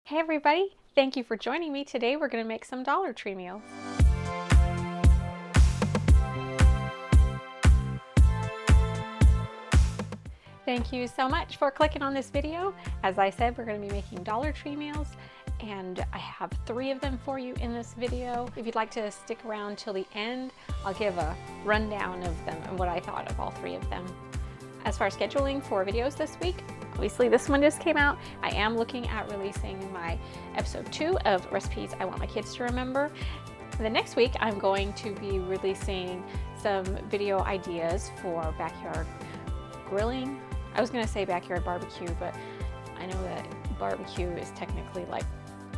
Hey everybody, thank you for joining me. Today we're going to make some Dollar Tree meals. Thank you so much for clicking on this video. As I said, we're going to be making Dollar Tree meals, and I have 3 of them for you in this video. If you'd like to stick around till the end, I'll give a rundown of them and what I thought of all 3 of them. As far as scheduling for videos this week, obviously this one just came out. I am looking at releasing my episode 2 of recipes I want my kids to remember. The next week I'm going to be releasing some video ideas for backyard grilling. I was going to say backyard barbecue, but I know that barbecue is technically like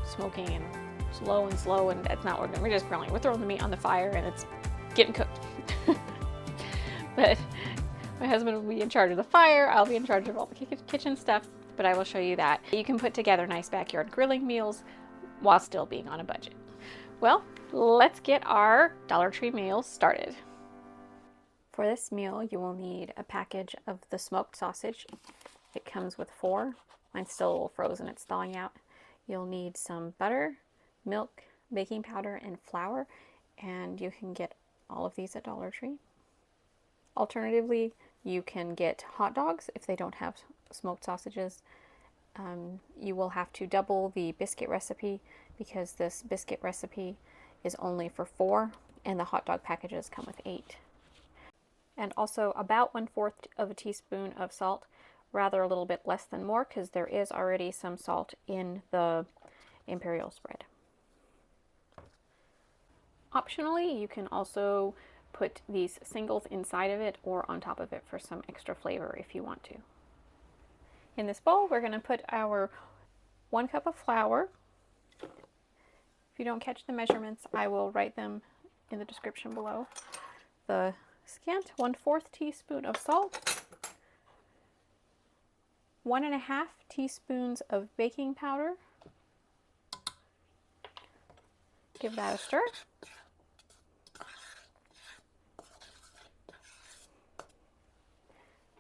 smoking and slow, and that's not what we're just grilling. We're throwing the meat on the fire and it's getting cooked. But my husband will be in charge of the fire. I'll be in charge of all the kitchen stuff, but I will show you that. You can put together nice backyard grilling meals while still being on a budget. Well, let's get our Dollar Tree meals started. For this meal, you will need a package of the smoked sausage. It comes with 4. Mine's still a little frozen, it's thawing out. You'll need some butter, milk, baking powder, and flour, and you can get all of these at Dollar Tree. Alternatively, you can get hot dogs if they don't have smoked sausages. You will have to double the biscuit recipe because this biscuit recipe is only for 4 and the hot dog packages come with 8. And also about 1/4 of a teaspoon of salt, rather a little bit less than more because there is already some salt in the imperial spread. Optionally, you can also put these singles inside of it or on top of it for some extra flavor if you want to. In this bowl, we're going to put our 1 cup of flour. If you don't catch the measurements, I will write them in the description below. The scant 1/4 teaspoon of salt, 1.5 teaspoons of baking powder. Give that a stir.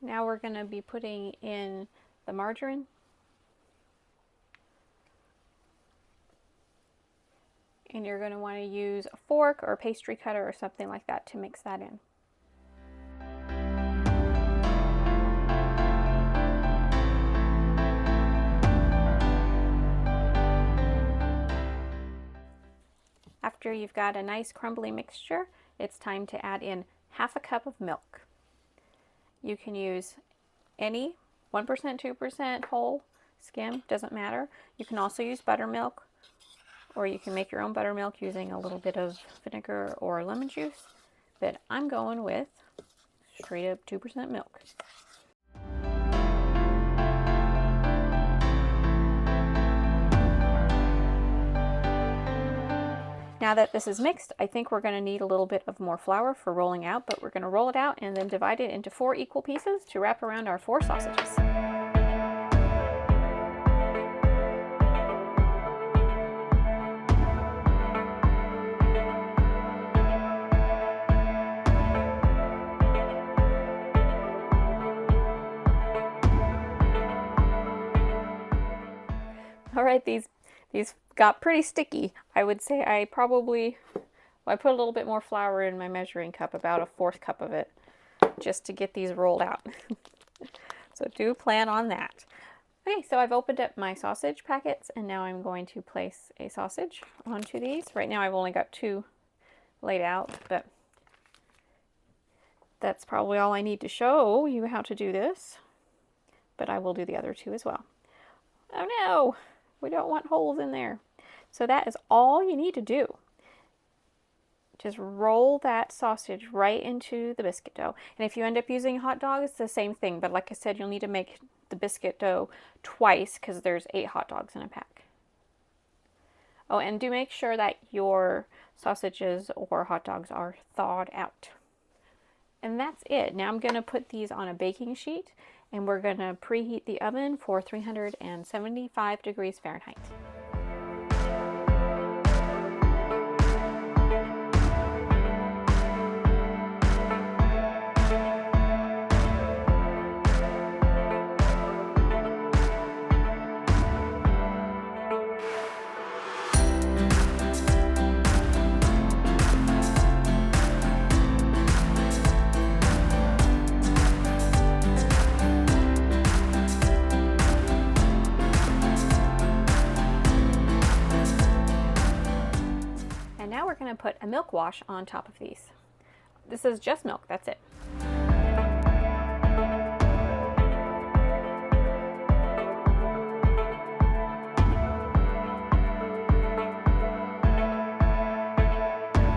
Now we're going to be putting in the margarine. And you're going to want to use a fork or a pastry cutter or something like that to mix that in. After you've got a nice crumbly mixture, it's time to add in 1/2 cup of milk. You can use any 1%, 2%, whole, skim, doesn't matter. You can also use buttermilk, or you can make your own buttermilk using a little bit of vinegar or lemon juice, but I'm going with straight up 2% milk. Now that this is mixed, I think we're going to need a little bit of more flour for rolling out, but we're going to roll it out and then divide it into 4 equal pieces to wrap around our 4 sausages. All right, these got pretty sticky. I would say I put a little bit more flour in my measuring cup, about a 1/4 cup of it, just to get these rolled out. So do plan on that. Okay, so I've opened up my sausage packets and now I'm going to place a sausage onto these. Right now I've only got 2 laid out, but that's probably all I need to show you how to do this. But I will do the other 2 as well. Oh no! We don't want holes in there. So that is all you need to do. Just roll that sausage right into the biscuit dough. And if you end up using hot dog, it's the same thing. But like I said, you'll need to make the biscuit dough twice because there's 8 hot dogs in a pack. Oh, and do make sure that your sausages or hot dogs are thawed out. And that's it. Now I'm going to put these on a baking sheet and we're going to preheat the oven for 375 degrees Fahrenheit. to put a milk wash on top of these. This is just milk, that's it.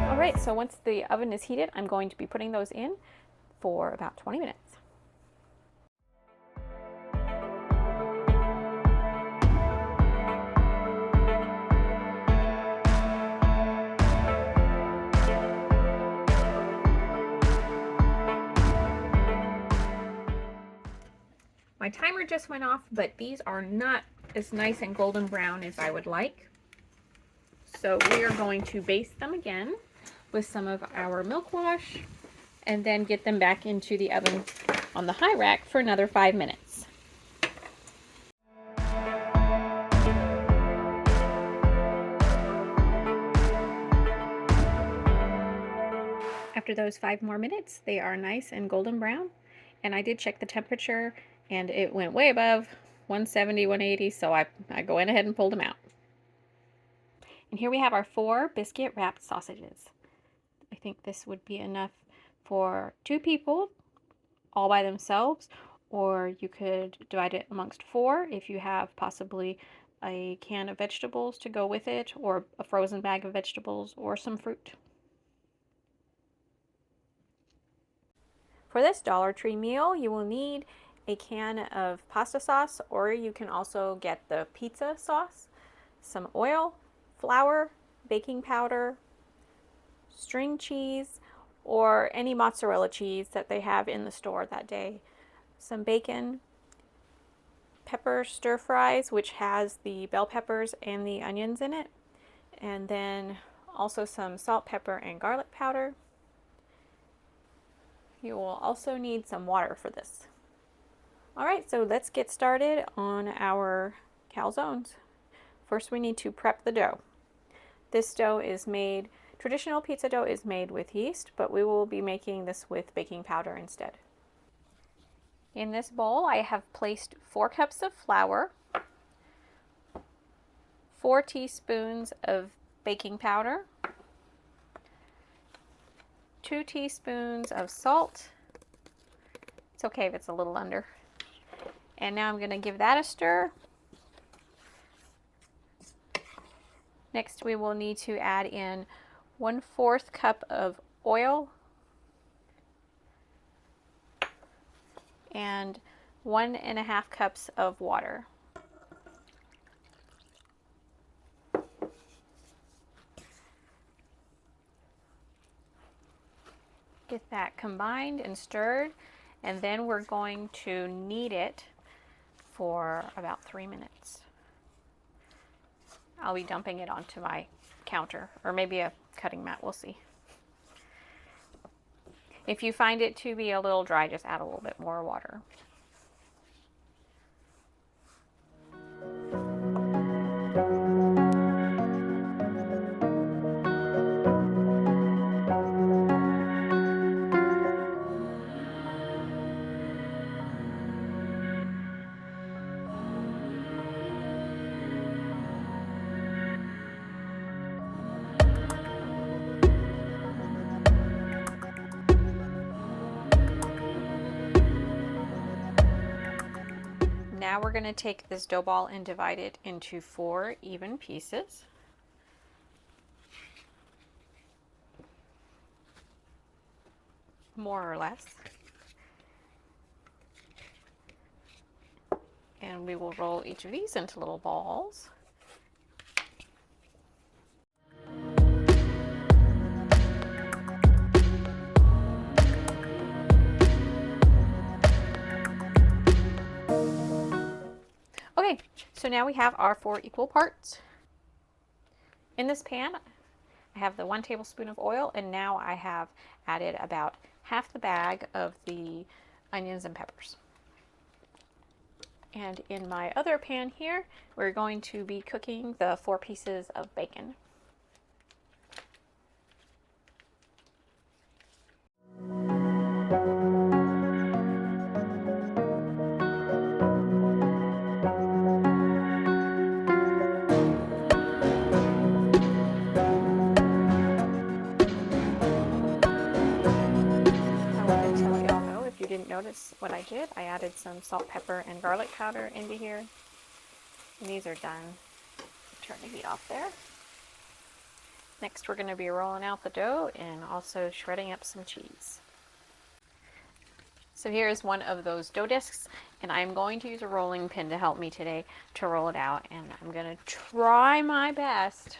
All right, so once the oven is heated, I'm going to be putting those in for about 20 minutes. My timer just went off, but these are not as nice and golden brown as I would like. So we are going to baste them again with some of our milk wash and then get them back into the oven on the high rack for another 5 minutes. After those 5 more minutes, they are nice and golden brown. And I did check the temperature and it went way above 170, 180, so I go in ahead and pulled them out. And here we have our 4 biscuit wrapped sausages. I think this would be enough for 2 people all by themselves, or you could divide it amongst 4 if you have possibly a can of vegetables to go with it, or a frozen bag of vegetables, or some fruit. For this Dollar Tree meal, you will need a can of pasta sauce, or you can also get the pizza sauce, some oil, flour, baking powder, string cheese, or any mozzarella cheese that they have in the store that day, some bacon, pepper stir fries, which has the bell peppers and the onions in it, and then also some salt, pepper, and garlic powder. You will also need some water for this. All right, so let's get started on our calzones. First, we need to prep the dough. This dough is made, traditional pizza dough is made with yeast, but we will be making this with baking powder instead. In this bowl, I have placed 4 cups of flour, 4 teaspoons of baking powder, 2 teaspoons of salt. It's okay if it's a little under. And now I'm going to give that a stir. Next, we will need to add in 1/4 cup of oil and 1½ cups of water. Get that combined and stirred, and then we're going to knead it for about 3 minutes. I'll be dumping it onto my counter, or maybe a cutting mat, we'll see. If you find it to be a little dry, just add a little bit more water. Now we're going to take this dough ball and divide it into 4 even pieces. More or less. And we will roll each of these into little balls. Okay, so now we have our 4 equal parts. In this pan, I have the 1 tablespoon of oil, and now I have added about half the bag of the onions and peppers. And in my other pan here, we're going to be cooking the 4 pieces of bacon. what I did, I added some salt, pepper, and garlic powder into here. And these are done. Turn the heat off there. Next, we're going to be rolling out the dough and also shredding up some cheese. So here's one of those dough discs, and I'm going to use a rolling pin to help me today to roll it out, and I'm going to try my best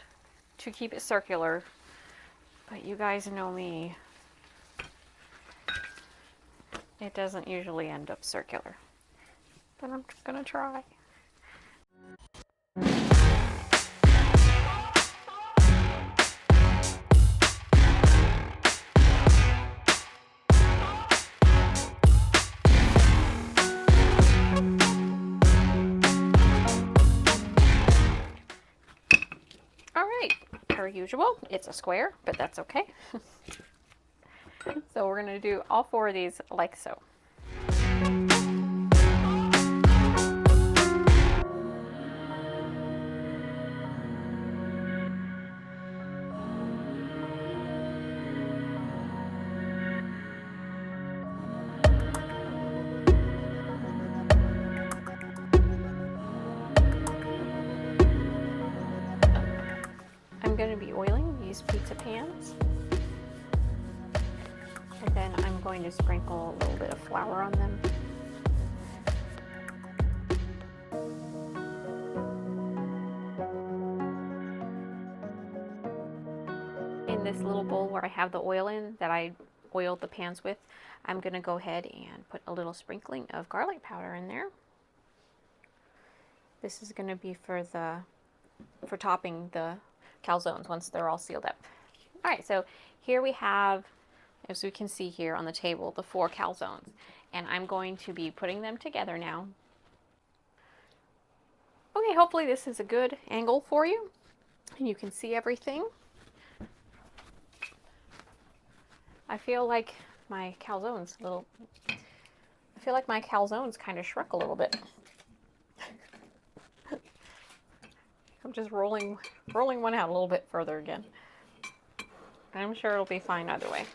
to keep it circular, but you guys know me. It doesn't usually end up circular, but I'm going to try. Per usual, it's a square, but that's okay. So we're going to do all 4 of these like so. I'm going to be oiling these pizza pans, and then I'm going to sprinkle a little bit of flour on them. In this little bowl where I have the oil in that I oiled the pans with, I'm going to go ahead and put a little sprinkling of garlic powder in there. This is going to be for topping the calzones once they're all sealed up. All right, so here we have, as we can see here on the table, the 4 calzones, and I'm going to be putting them together now. Okay, hopefully this is a good angle for you and you can see everything. I feel like my calzones kind of shrunk a little bit. I'm just rolling one out a little bit further again. I'm sure it'll be fine either way.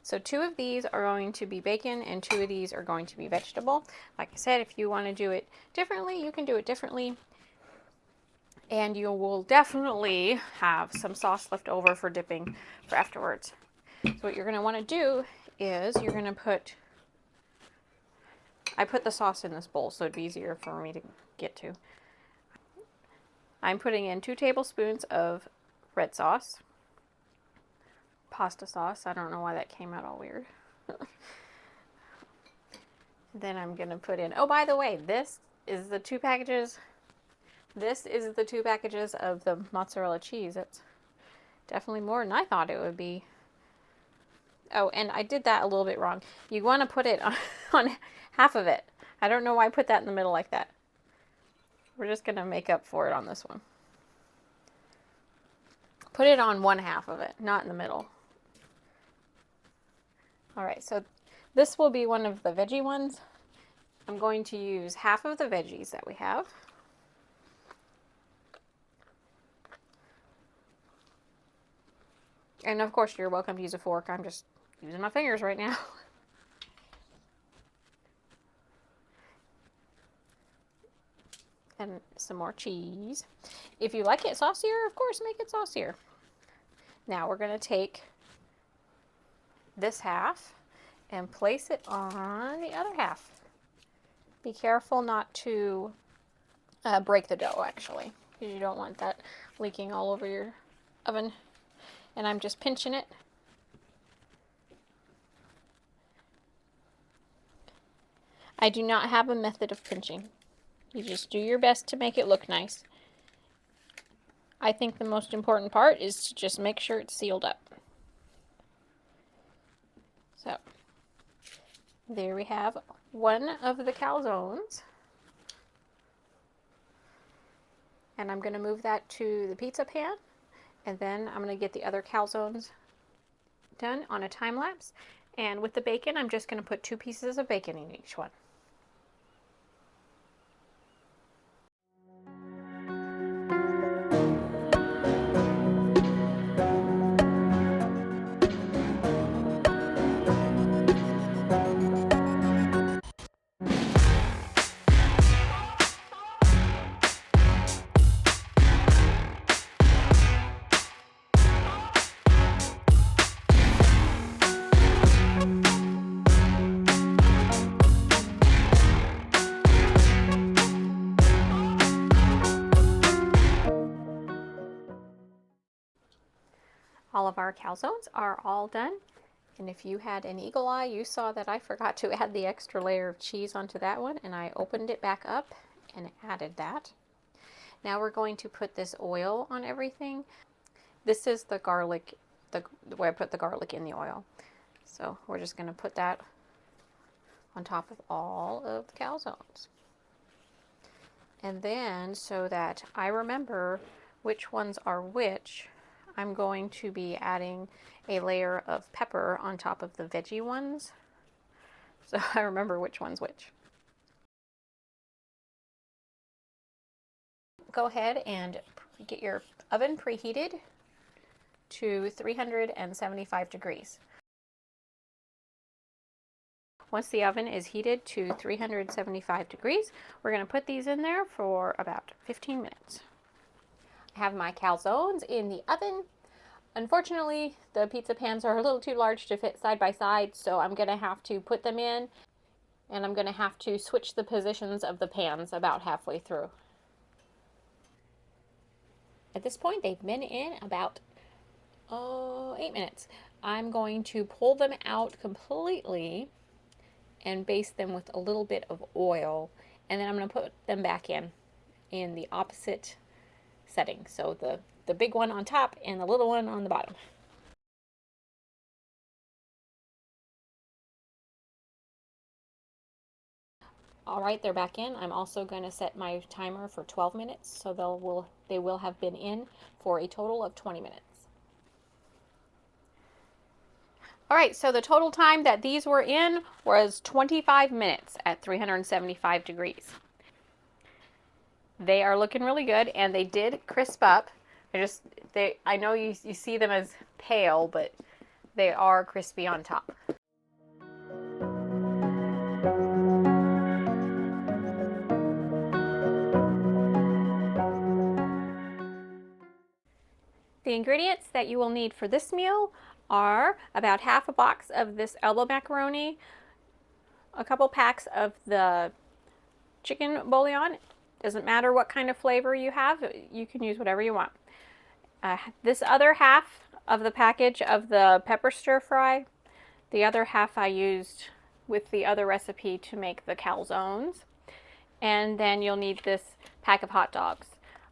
So 2 of these are going to be bacon and 2 of these are going to be vegetable. Like I said, if you want to do it differently, you can do it differently. And you will definitely have some sauce left over for dipping for afterwards. So what you're going to want to do is you're going to I put the sauce in this bowl so it'd be easier for me to get to. I'm putting in 2 tablespoons of red sauce. Pasta sauce. I don't know why that came out all weird. Then I'm going to put in, oh, by the way, this is the 2 packages. This is the 2 packages of the mozzarella cheese. It's definitely more than I thought it would be. Oh, and I did that a little bit wrong. You want to put it on half of it. I don't know why I put that in the middle like that. We're just going to make up for it on this one. Put it on 1/2 of it, not in the middle. All right, so this will be one of the veggie ones. I'm going to use half of the veggies that we have. And of course, you're welcome to use a fork. I'm just using my fingers right now. And some more cheese. If you like it saucier, of course, make it saucier. Now we're going to take this half and place it on the other half. Be careful not to break the dough, actually, because you don't want that leaking all over your oven. And I'm just pinching it. I do not have a method of pinching. You just do your best to make it look nice. I think the most important part is to just make sure it's sealed up. So, there we have one of the calzones. And I'm going to move that to the pizza pan. And then I'm going to get the other calzones done on a time lapse. And with the bacon, I'm just going to put 2 pieces of bacon in each one. All of our calzones are all done. And if you had an eagle eye, you saw that I forgot to add the extra layer of cheese onto that one, and I opened it back up and added that. Now we're going to put this oil on everything. This is the garlic, the way I put the garlic in the oil. So we're just going to put that on top of all of the calzones. And then, so that I remember which ones are which, I'm going to be adding a layer of pepper on top of the veggie ones, so I remember which one's which. Go ahead and get your oven preheated to 375 degrees. Once the oven is heated to 375 degrees, we're going to put these in there for about 15 minutes. I have my calzones in the oven. Unfortunately, the pizza pans are a little too large to fit side by side, so I'm going to have to put them in, and I'm going to have to switch the positions of the pans about halfway through. At this point, they've been in about 8 minutes. I'm going to pull them out completely and baste them with a little bit of oil, and then I'm going to put them back in the opposite setting. So the big one on top and the little one on the bottom. All right, they're back in. I'm also going to set my timer for 12 minutes, so they will have been in for a total of 20 minutes. All right, so the total time that these were in was 25 minutes at 375 degrees. They are looking really good, and they did crisp up. I know you see them as pale, but they are crispy on top. The ingredients that you will need for this meal are about half a box of this elbow macaroni, a couple packs of the chicken bouillon. Doesn't matter what kind of flavor you have, you can use whatever you want. This other half of the package of the pepper stir fry, the other half I used with the other recipe to make the calzones. And then you'll need this pack of hot dogs.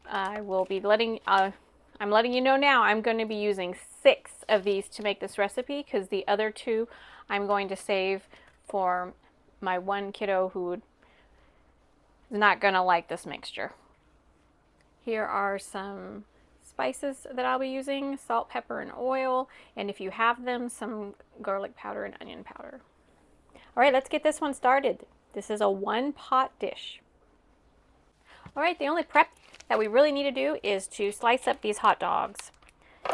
I'm letting you know now, I'm going to be using 6 of these to make this recipe, because the other 2 I'm going to save for my one kiddo who is not going to like this mixture. Here are some spices that I'll be using: salt, pepper, and oil, and if you have them, some garlic powder and onion powder. All right, let's get this one started. This is a 1-pot dish. All right, the only prep that we really need to do is to slice up these hot dogs,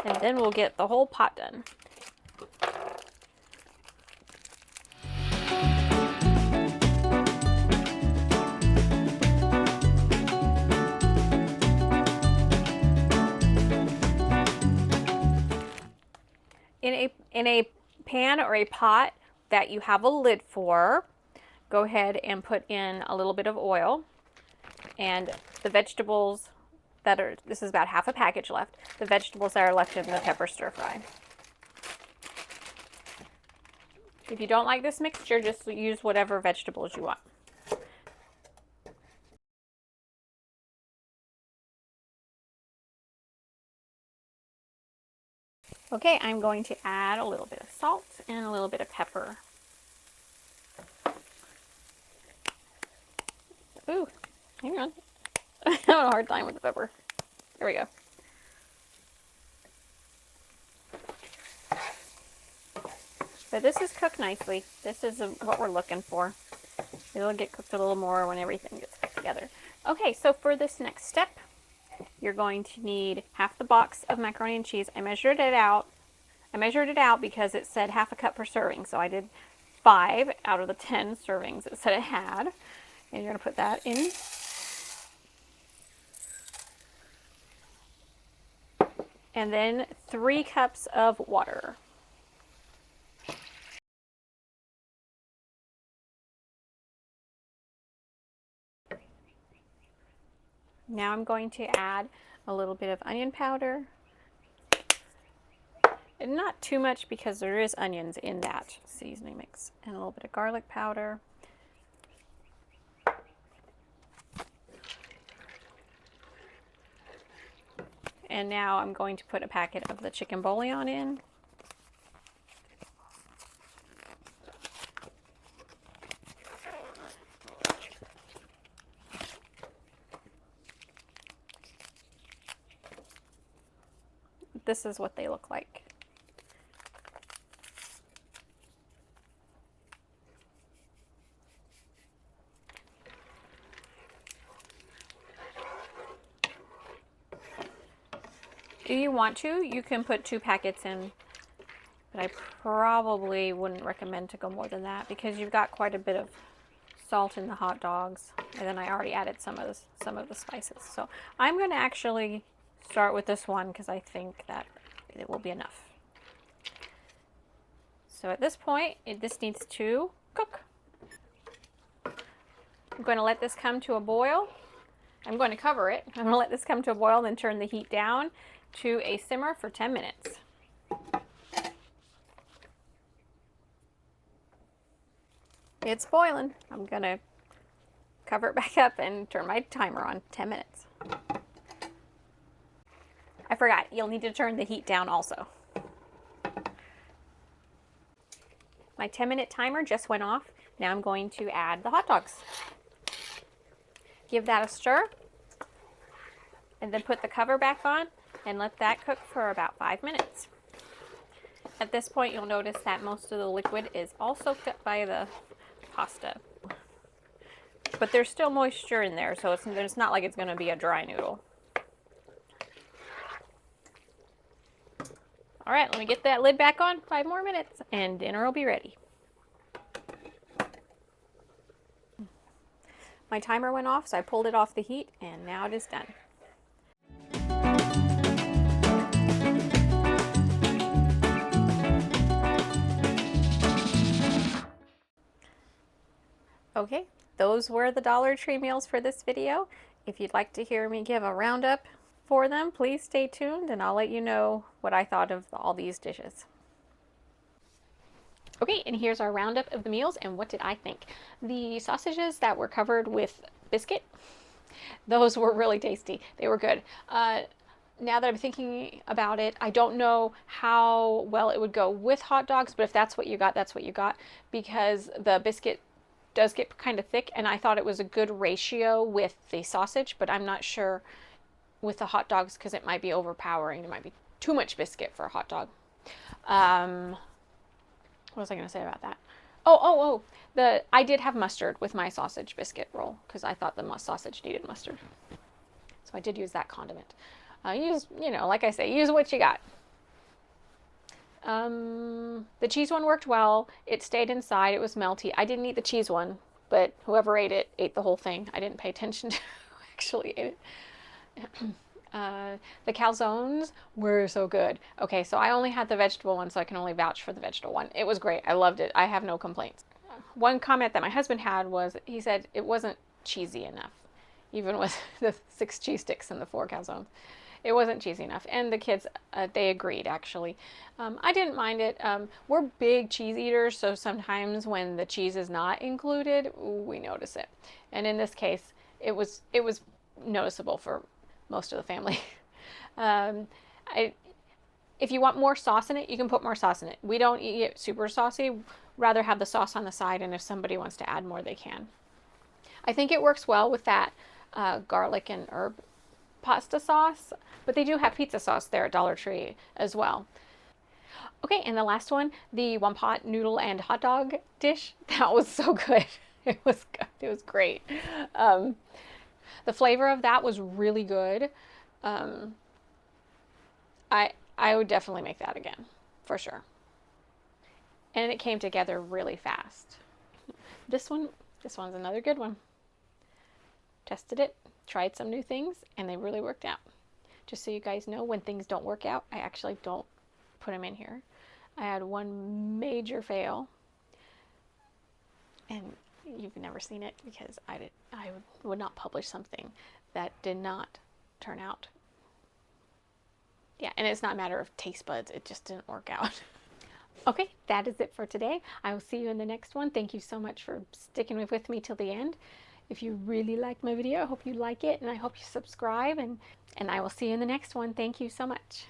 and then we'll get the whole pot done. In a pan or a pot that you have a lid for, go ahead and put in a little bit of oil, and the vegetables this is about half a package left, the vegetables that are left in the pepper stir fry. If you don't like this mixture, just use whatever vegetables you want. Okay, I'm going to add a little bit of salt and a little bit of pepper. Ooh, hang on. I'm having a hard time with the pepper. There we go. But this is cooked nicely. This is what we're looking for. It'll get cooked a little more when everything gets put together. Okay, so for this next step, you're going to need half the box of macaroni and cheese. I measured it out. Because it said half a cup per serving, so I did 5 out of the 10 servings it said it had. And you're going to put that in. And then 3 cups of water. Now I'm going to add a little bit of onion powder And not too much because there is onions in that seasoning mix. And a little bit of garlic powder. And now I'm going to put a packet of the chicken bouillon in. This is what they look like. If you want to, you can put 2 packets in, but I probably wouldn't recommend to go more than that because you've got quite a bit of salt in the hot dogs, and then I already added some of the spices. So I'm going to actually start with this one because I think that it will be enough. So at this point, this needs to cook. I'm going to let this come to a boil. I'm going to cover it. I'm going to let this come to a boil, then turn the heat down to a simmer for 10 minutes. It's boiling. I'm going to cover it back up and turn my timer on. 10 minutes. I forgot, you'll need to turn the heat down also. My 10-minute timer just went off. Now I'm going to add the hot dogs. Give that a stir, and then put the cover back on and let that cook for about 5 minutes. At this point, you'll notice that most of the liquid is all soaked up by the pasta. But there's still moisture in there, so it's not like it's going to be a dry noodle. All right, let me get that lid back on. 5 more minutes, and dinner will be ready. My timer went off, so I pulled it off the heat, and now it is done. Okay, those were the Dollar Tree meals for this video. If you'd like to hear me give a roundup for them, please stay tuned and I'll let you know what I thought of all these dishes. Okay, and here's our roundup of the meals and what did I think. The sausages that were covered with biscuit, those were really tasty. They were good. Now that I'm thinking about it, I don't know how well it would go with hot dogs, but if that's what you got, that's what you got, because the biscuit does get kind of thick, and I thought it was a good ratio with the sausage, but I'm not sure with the hot dogs because it might be overpowering. It might be too much biscuit for a hot dog. What was I going to say about that? I did have mustard with my sausage biscuit roll because I thought the sausage needed mustard. So I did use that condiment. Like I say, use what you got. The cheese one worked well. It stayed inside. It was melty. I didn't eat the cheese one, but whoever ate it ate the whole thing. I didn't pay attention to who actually ate it. The calzones were so good. Okay, so I only had the vegetable one, so I can only vouch for the vegetable one. It was great. I loved it. I have no complaints. One comment that my husband had was, he said it wasn't cheesy enough, even with the 6 cheese sticks and the 4 calzones. It wasn't cheesy enough. And the kids, they agreed, actually. I didn't mind it. We're big cheese eaters, so sometimes when the cheese is not included, we notice it. And in this case, it was noticeable for most of the family. If you want more sauce in it, you can put more sauce in it. We don't eat it super saucy. Rather have the sauce on the side, and if somebody wants to add more, they can. I think it works well with that garlic and herb pasta sauce, but they do have pizza sauce there at Dollar Tree as well. Okay, and the last one, the one pot noodle and hot dog dish. That was so good. It was good. It was great. The flavor of that was really good. I would definitely make that again, for sure. And it came together really fast. This one's another good one. Tested it, tried some new things, and they really worked out. Just so you guys know, when things don't work out, I actually don't put them in here. I had one major fail, and you've never seen it because I would not publish something that did not turn out Yeah, and it's not a matter of taste buds. It just didn't work out. Okay, that is it for today. I will see you in the next one. Thank you so much for sticking with me till the end. If you really liked my video, I hope you like it, and I hope you subscribe, and I will see you in the next one. Thank you so much.